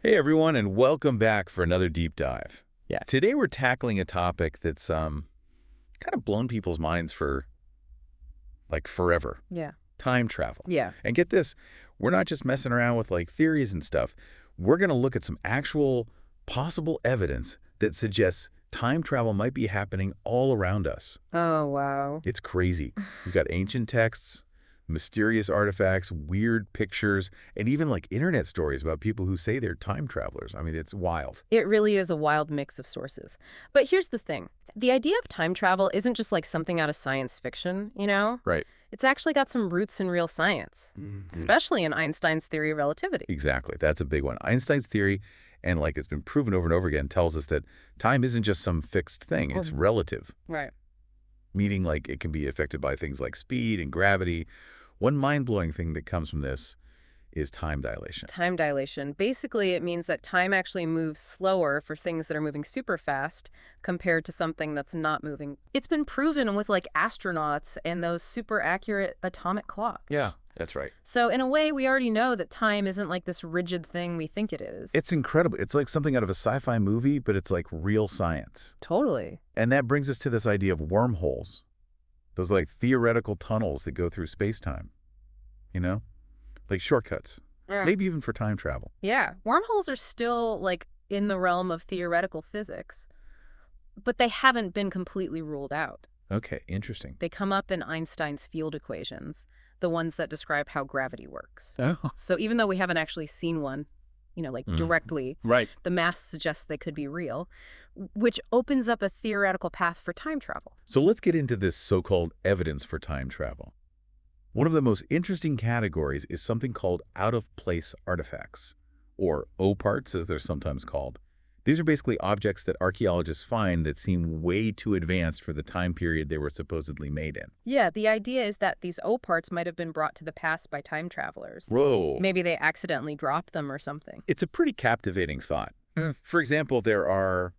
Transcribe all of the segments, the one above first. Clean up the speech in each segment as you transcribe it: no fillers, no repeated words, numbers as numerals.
Hey everyone, and welcome back for another deep dive. Yeah. Today we're tackling a topic that's kind of blown people's minds for like forever. Yeah. Time travel. Yeah. And get this, we're not just messing around with like theories and stuff. We're going to look at some actual possible evidence that suggests time travel might be happening all around us. Oh, wow. It's crazy. We've got ancient texts, mysterious artifacts, weird pictures, and even like internet stories about people who say they're time travelers. I mean, it's wild. It really is a wild mix of sources. But here's the thing. The idea of time travel isn't just like something out of science fiction, you know? Right. It's actually got some roots in real science, especially in Einstein's theory of relativity. Exactly. That's a big one. Einstein's theory, and like it's been proven over and over again, tells us that time isn't just some fixed thing. It's relative. Right. Meaning like it can be affected by things like speed and gravity. One mind-blowing thing that comes from this is time dilation. Time dilation. Basically, it means that time actually moves slower for things that are moving super fast compared to something that's not moving. It's been proven with like astronauts and those super accurate atomic clocks. Yeah, that's right. So in a way, we already know that time isn't like this rigid thing we think it is. It's incredible. It's like something out of a sci-fi movie, but it's like real science. Totally. And that brings us to this idea of wormholes. Those like theoretical tunnels that go through space-time, you know? Like shortcuts, maybe even for time travel. Yeah. Wormholes are still like in the realm of theoretical physics, but they haven't been completely ruled out. Okay, interesting. They come up in Einstein's field equations, the ones that describe how gravity works. Oh. So even though we haven't actually seen one, directly, Right. the math suggests they could be real, which opens up a theoretical path for time travel. So let's get into this so-called evidence for time travel. One of the most interesting categories is something called out-of-place artifacts, or O-parts as they're sometimes called. These are basically objects that archaeologists find that seem way too advanced for the time period they were supposedly made in. Yeah, the idea is that these O-parts might have been brought to the past by time travelers. Whoa. Maybe they accidentally dropped them or something. It's a pretty captivating thought. For example, there are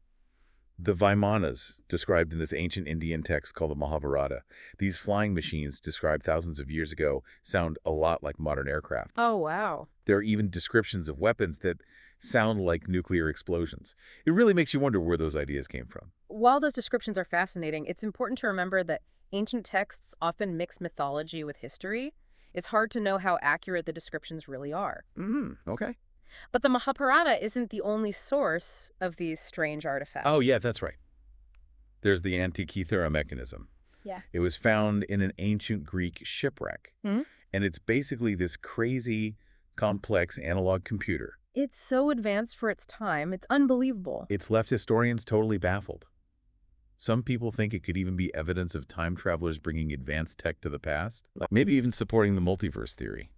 the Vimanas, described in this ancient Indian text called the Mahabharata. These flying machines, described thousands of years ago, sound a lot like modern aircraft. Oh, wow. There are even descriptions of weapons that sound like nuclear explosions. It really makes you wonder where those ideas came from. While those descriptions are fascinating, it's important to remember that ancient texts often mix mythology with history. It's hard to know how accurate the descriptions really are. Okay. But the Mahabharata isn't the only source of these strange artifacts. Oh, yeah, that's right. There's the Antikythera mechanism. Yeah. It was found in an ancient Greek shipwreck. And it's basically this crazy, complex analog computer. It's so advanced for its time. It's unbelievable. It's left historians totally baffled. Some people think it could even be evidence of time travelers bringing advanced tech to the past, maybe even supporting the multiverse theory,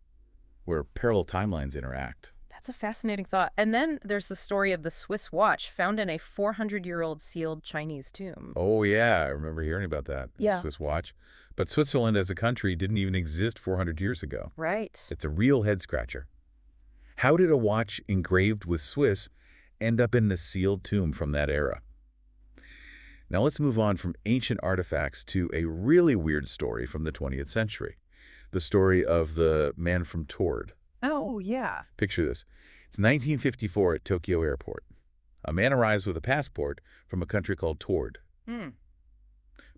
where parallel timelines interact. That's a fascinating thought. And then there's the story of the Swiss watch found in a 400-year-old sealed Chinese tomb. Oh, yeah, I remember hearing about that. Yeah. Swiss watch. But Switzerland as a country didn't even exist 400 years ago. Right. It's a real head-scratcher. How did a watch engraved with Swiss end up in a sealed tomb from that era? Now let's move on from ancient artifacts to a really weird story from the 20th century. The story of the man from Tord. Oh, yeah. Picture this. It's 1954 at Tokyo Airport. A man arrives with a passport from a country called Tord.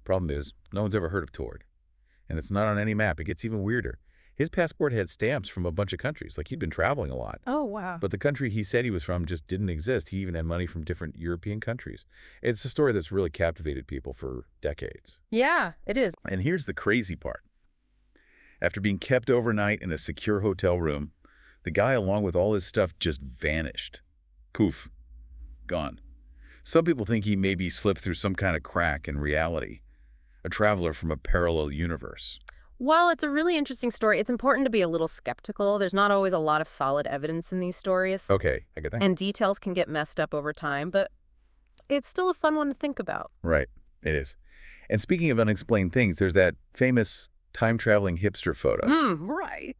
Problem is, no one's ever heard of Tord. And it's not on any map. It gets even weirder. His passport had stamps from a bunch of countries, like he'd been traveling a lot. Oh, wow. But the country he said he was from just didn't exist. He even had money from different European countries. It's a story that's really captivated people for decades. Yeah, it is. And here's the crazy part. After being kept overnight in a secure hotel room, the guy, along with all his stuff, just vanished. Poof. Gone. Some people think he maybe slipped through some kind of crack in reality. A traveler from a parallel universe. While it's a really interesting story, it's important to be a little skeptical. There's not always a lot of solid evidence in these stories. Okay, I get that. And details can get messed up over time, but it's still a fun one to think about. Right, it is. And speaking of unexplained things, there's that famous time-traveling hipster photo. Right.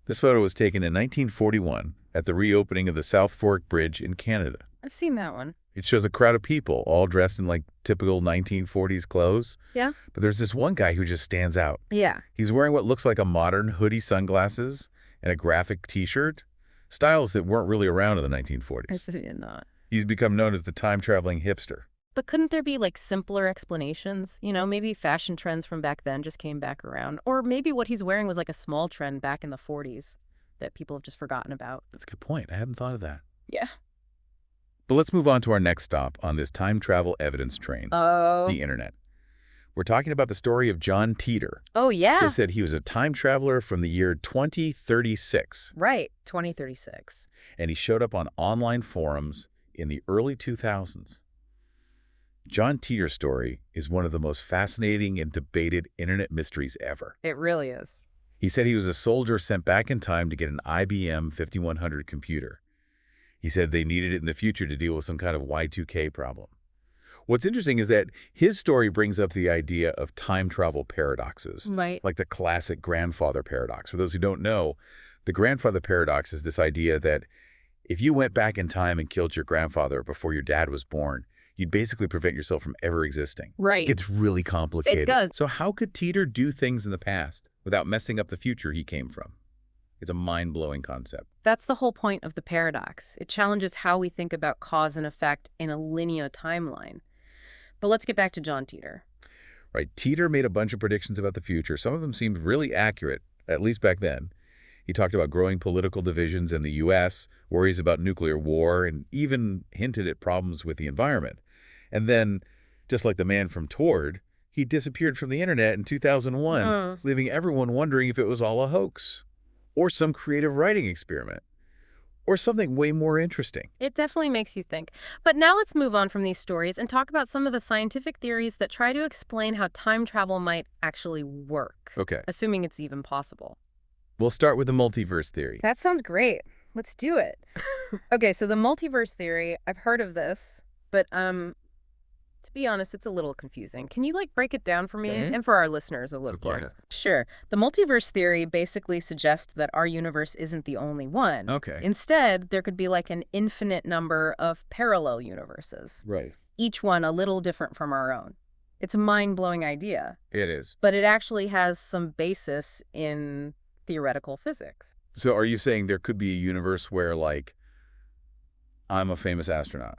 This photo was taken in 1941 at the reopening of the South Fork Bridge in Canada. I've seen that one. It shows a crowd of people all dressed in like typical 1940s clothes. Yeah. But there's this one guy who just stands out. Yeah. He's wearing what looks like a modern hoodie, sunglasses, and a graphic t-shirt. styles that weren't really around in the I 1940s. said not. He's become known as the time-traveling hipster. But couldn't there be, like, simpler explanations? You know, maybe fashion trends from back then just came back around. Or maybe what he's wearing was, like, a small trend back in the 40s that people have just forgotten about. That's a good point. I hadn't thought of that. Yeah. But let's move on to our next stop on this time travel evidence train, Oh. the internet. We're talking about the story of John Teeter, Oh, yeah. who said he was a time traveler from the year 2036, Right. 2036. and he showed up on online forums in the early 2000s. John Teeter's story is one of the most fascinating and debated internet mysteries ever. It really is. He said he was a soldier sent back in time to get an IBM 5100 computer. He said they needed it in the future to deal with some kind of Y2K problem. What's interesting is that his story brings up the idea of time travel paradoxes, Right. like the classic grandfather paradox. For those who don't know, the grandfather paradox is this idea that if you went back in time and killed your grandfather before your dad was born, you'd basically prevent yourself from ever existing. Right. It's really complicated. It does. So how could Teeter do things in the past without messing up the future he came from? It's a mind-blowing concept. That's the whole point of the paradox. It challenges how we think about cause and effect in a linear timeline. But let's get back to John Teeter. Right, Teeter made a bunch of predictions about the future. Some of them seemed really accurate, at least back then. He talked about growing political divisions in the U.S., worries about nuclear war, and even hinted at problems with the environment. And then, just like the man from Tord, he disappeared from the internet in 2001, leaving everyone wondering if it was all a hoax, or some creative writing experiment, or something way more interesting. It definitely makes you think. But now let's move on from these stories and talk about some of the scientific theories that try to explain how time travel might actually work, Okay, assuming it's even possible. we'll start with the multiverse theory. That sounds great. Let's do it. Okay, so the multiverse theory, I've heard of this, but to be honest, it's a little confusing. Can you break it down for me and for our listeners a little, Of course. bit? Sure. The multiverse theory basically suggests that our universe isn't the only one. Okay. Instead, there could be an infinite number of parallel universes, Right. each one a little different from our own. It's a mind-blowing idea, It is. but it actually has some basis in theoretical physics. So are you saying there could be a universe where, I'm a famous astronaut?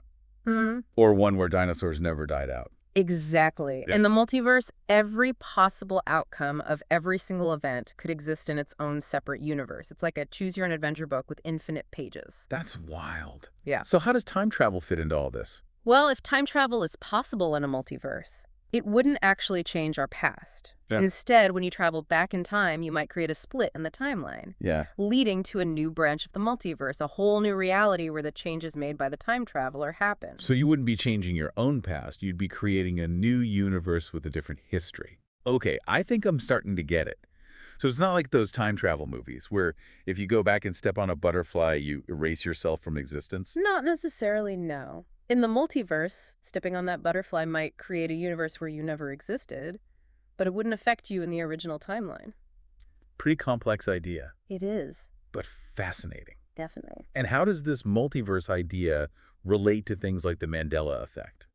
Or one where dinosaurs never died out? Exactly. Yeah. In the multiverse, every possible outcome of every single event could exist in its own separate universe. It's like a choose-your-own-adventure book with infinite pages. That's wild. Yeah. So how does time travel fit into all this? Well, if time travel is possible in a multiverse, it wouldn't actually change our past. Yeah. Instead, when you travel back in time, you might create a split in the timeline, Yeah. leading to a new branch of the multiverse, a whole new reality where the changes made by the time traveler happen. So you wouldn't be changing your own past. You'd be creating a new universe with a different history. Okay, I think I'm starting to get it. So it's not like those time travel movies where if you go back and step on a butterfly, you erase yourself from existence. Not necessarily, no. In the multiverse, stepping on that butterfly might create a universe where you never existed, but it wouldn't affect you in the original timeline. Pretty complex idea, It is, but fascinating. definitely. And how does this multiverse idea relate to things like the Mandela effect,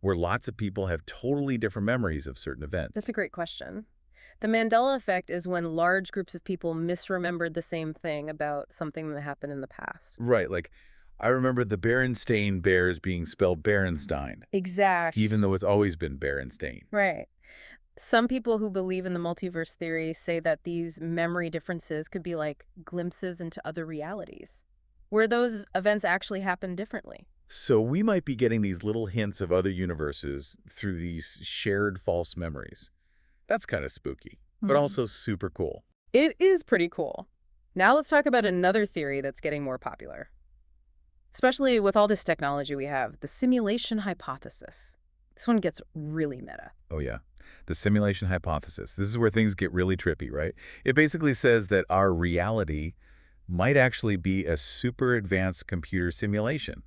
where lots of people have totally different memories of certain events? That's a great question. The Mandela effect is when large groups of people misremembered the same thing about something that happened in the past. Right, I remember the Berenstain Bears being spelled Berenstein, Exactly. even though it's always been Berenstain. Right. Some people who believe in the multiverse theory say that these memory differences could be like glimpses into other realities, where those events actually happen differently. So we might be getting these little hints of other universes through these shared false memories. That's kind of spooky, but also super cool. It is pretty cool. Now let's talk about another theory that's getting more popular. Especially with all this technology we have, the simulation hypothesis. This one gets really meta. Oh, yeah. The simulation hypothesis. This is where things get really trippy, right? It basically says that our reality might actually be a super advanced computer simulation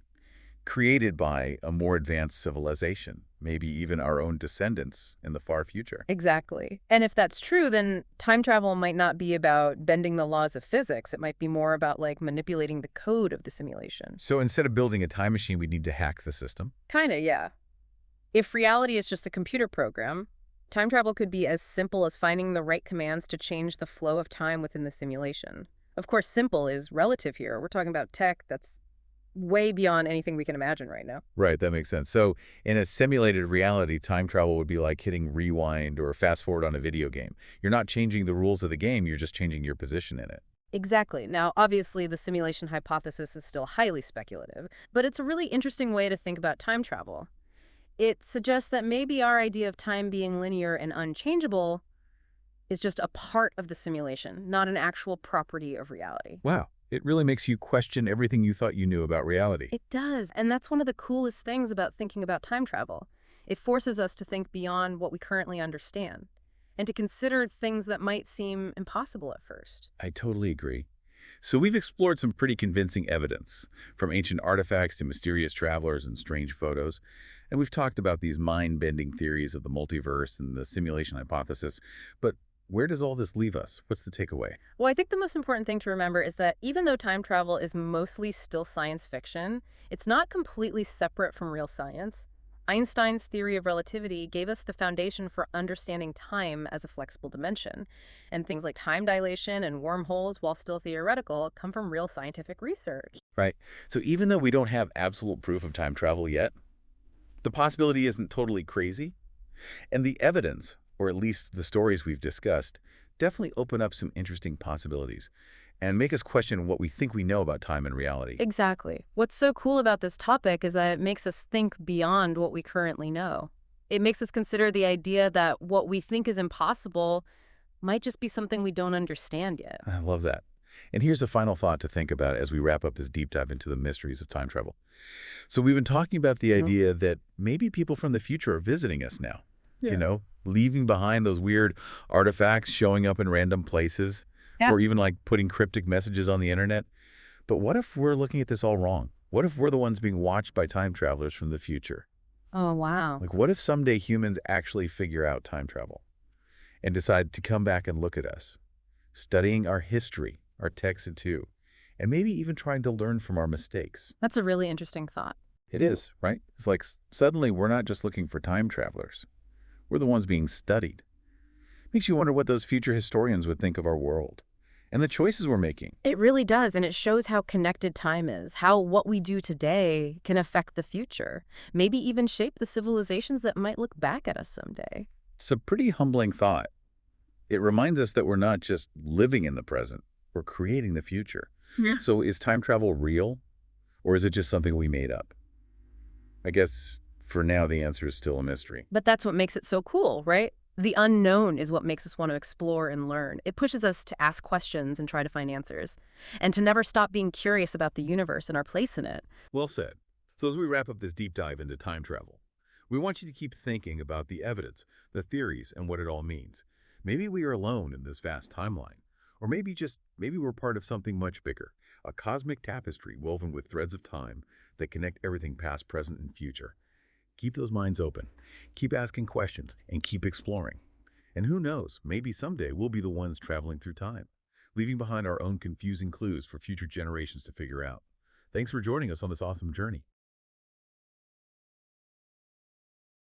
created by a more advanced civilization, maybe even our own descendants in the far future. Exactly. And if that's true, then time travel might not be about bending the laws of physics. It might be more about manipulating the code of the simulation. So instead of building a time machine, we need to hack the system. Kinda, yeah. If reality is just a computer program, time travel could be as simple as finding the right commands to change the flow of time within the simulation. Of course, simple is relative here. We're talking about tech that's way beyond anything we can imagine right now. Right, that makes sense. So in a simulated reality, time travel would be like hitting rewind or fast forward on a video game. You're not changing the rules of the game, you're just changing your position in it. Exactly. Now, obviously, the simulation hypothesis is still highly speculative, but it's a really interesting way to think about time travel. It suggests that maybe our idea of time being linear and unchangeable is just a part of the simulation, not an actual property of reality. Wow, it really makes you question everything you thought you knew about reality. It does, and that's one of the coolest things about thinking about time travel. It forces us to think beyond what we currently understand and to consider things that might seem impossible at first. I totally agree. So we've explored some pretty convincing evidence, from ancient artifacts to mysterious travelers and strange photos. And we've talked about these mind-bending theories of the multiverse and the simulation hypothesis. But where does all this leave us? What's the takeaway? Well, I think the most important thing to remember is that even though time travel is mostly still science fiction, it's not completely separate from real science. Einstein's theory of relativity gave us the foundation for understanding time as a flexible dimension. And things like time dilation and wormholes, while still theoretical, come from real scientific research. Right. So even though we don't have absolute proof of time travel yet, the possibility isn't totally crazy. And the evidence, or at least the stories we've discussed, definitely open up some interesting possibilities and make us question what we think we know about time and reality. Exactly. What's so cool about this topic is that it makes us think beyond what we currently know. It makes us consider the idea that what we think is impossible might just be something we don't understand yet. I love that. And here's a final thought to think about as we wrap up this deep dive into the mysteries of time travel. So we've been talking about the idea that maybe people from the future are visiting us now. Yeah. Leaving behind those weird artifacts showing up in random places, Yeah. or even like putting cryptic messages on the internet. But what if we're looking at this all wrong? What if we're the ones being watched by time travelers from the future? Oh, wow. Like, what if someday humans actually figure out time travel and decide to come back and look at us, studying our history, our texts too, and maybe even trying to learn from our mistakes? That's a really interesting thought. It is, right? It's like suddenly we're not just looking for time travelers. We're the ones being studied. Makes you wonder what those future historians would think of our world and the choices we're making. It really does, and it shows how connected time is, how what we do today can affect the future, maybe even shape the civilizations that might look back at us someday. It's a pretty humbling thought. It reminds us that we're not just living in the present, we're creating the future. Yeah. So is time travel real, or is it just something we made up? I guess for now the answer is still a mystery. But that's what makes it so cool, right? The unknown is what makes us want to explore and learn. It pushes us to ask questions and try to find answers, and to never stop being curious about the universe and our place in it. Well said. So as we wrap up this deep dive into time travel, we want you to keep thinking about the evidence, the theories, and what it all means. Maybe we are alone in this vast timeline, or maybe we're part of something much bigger, a cosmic tapestry woven with threads of time that connect everything past, present, and future. Keep those minds open, keep asking questions, and keep exploring. And who knows, maybe someday we'll be the ones traveling through time, leaving behind our own confusing clues for future generations to figure out. Thanks for joining us on this awesome journey.